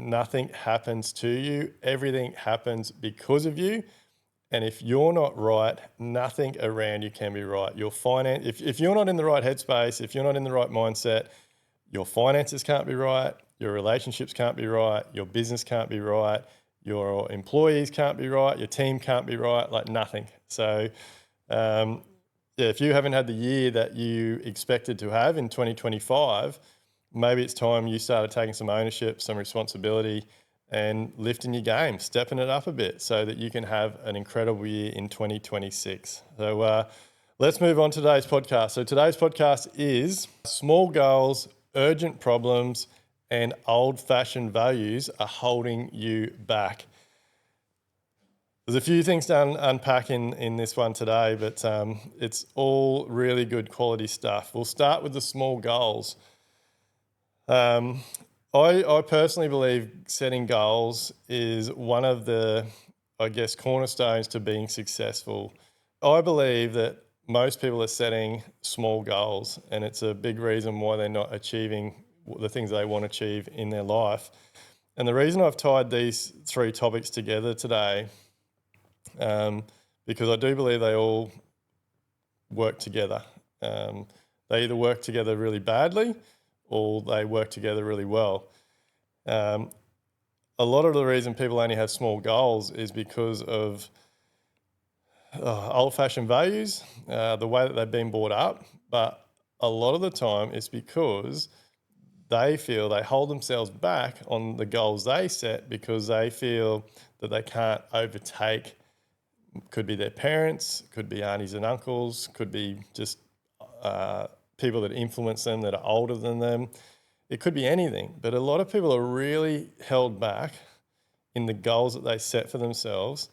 nothing happens to you. Everything happens because of you. And if you're not right, nothing around you can be right. Your finance, if you're not in the right headspace, if you're not in the right mindset, your finances can't be right, your relationships can't be right, your business can't be right, your employees can't be right, your team can't be right, like nothing. So, yeah, if you haven't had the year that you expected to have in 2025, maybe it's time you started taking some ownership, some responsibility, and lifting your game, stepping it up a bit so that you can have an incredible year in 2026. So let's move on to today's podcast. So today's podcast is small goals, urgent problems, and old-fashioned values are holding you back. There's a few things to unpack in this one today, but it's all really good quality stuff. We'll start with the small goals. I personally believe setting goals is one of the, I guess, cornerstones to being successful. I believe that most people are setting small goals, and it's a big reason why they're not achieving the things they want to achieve in their life. And the reason I've tied these three topics together today, because I do believe they all work together. They either work together really badly or they work together really well. A lot of the reason people only have small goals is because of old-fashioned values, the way that they've been brought up, but a lot of the time it's because they feel they hold themselves back on the goals they set because they feel that they can't overtake. Could be their parents, could be aunties and uncles, could be just people that influence them that are older than them. It could be anything, but a lot of people are really held back in the goals that they set for themselves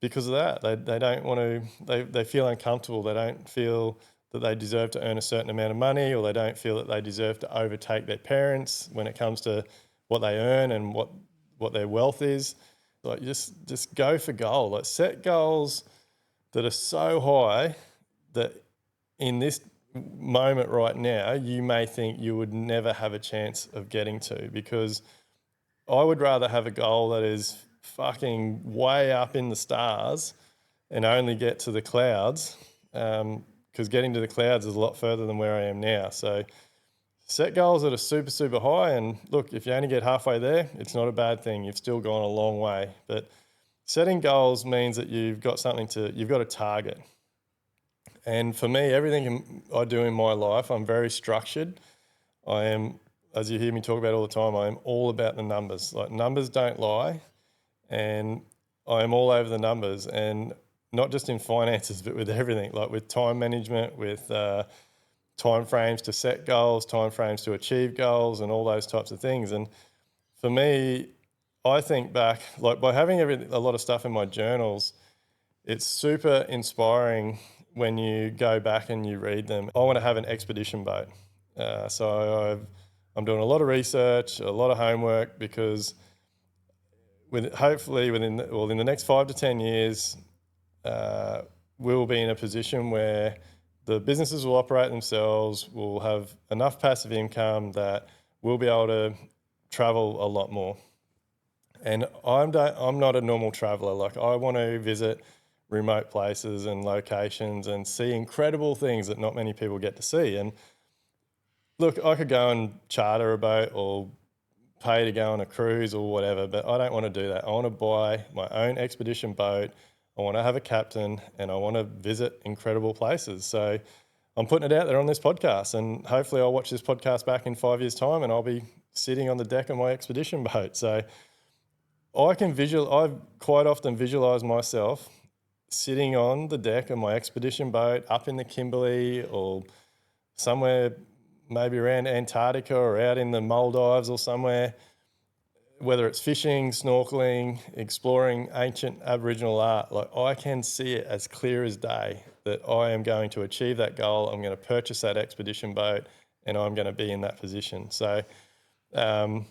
because of that. They don't want to, they feel uncomfortable. They don't feel that they deserve to earn a certain amount of money, or they don't feel that they deserve to overtake their parents when it comes to what they earn and what their wealth is. Like just go for goal. Like set goals that are so high that in this moment right now, you may think you would never have a chance of getting to, because I would rather have a goal that is fucking way up in the stars and only get to the clouds, because getting to the clouds is a lot further than where I am now. So set goals that are super, super high, and look, if you only get halfway there, it's not a bad thing. You've still gone a long way. But setting goals means that you've got a target. And for me, everything I do in my life, I'm very structured. I am, as you hear me talk about all the time, I am all about the numbers. Like, numbers don't lie, and I am all over the numbers, and not just in finances, but with everything, like with time management, with time frames to set goals, time frames to achieve goals, and all those types of things. And for me, I think back, like by having a lot of stuff in my journals, it's super inspiring when you go back and you read them. I want to have an expedition boat. I'm doing a lot of research, a lot of homework, because hopefully in the next 5 to 10 years, we'll be in a position where the businesses will operate themselves, we'll have enough passive income that we'll be able to travel a lot more. And I'm not a normal traveller. Like, I want to visit remote places and locations and see incredible things that not many people get to see. And look, I could go and charter a boat or pay to go on a cruise or whatever, but I don't want to do that. I want to buy my own expedition boat. I want to have a captain, and I want to visit incredible places. So I'm putting it out there on this podcast, and hopefully I'll watch this podcast back in 5 years' time and I'll be sitting on the deck of my expedition boat. So I quite often visualize myself sitting on the deck of my expedition boat up in the Kimberley, or somewhere maybe around Antarctica or out in the Maldives or somewhere, whether it's fishing, snorkeling, exploring ancient Aboriginal art. Like, I can see it as clear as day that I am going to achieve that goal. I'm going to purchase that expedition boat, and I'm going to be in that position. So I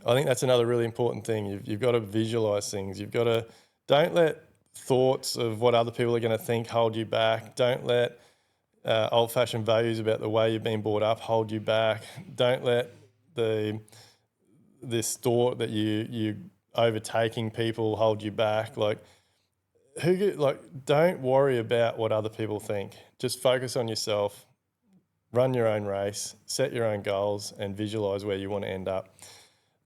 think that's another really important thing. You've got to visualize things. Don't let thoughts of what other people are going to think hold you back. Don't let old-fashioned values about the way you've been brought up hold you back. Don't let the this thought that you overtaking people hold you back. Like, don't worry about what other people think. Just focus on yourself, run your own race, set your own goals, and visualize where you want to end up.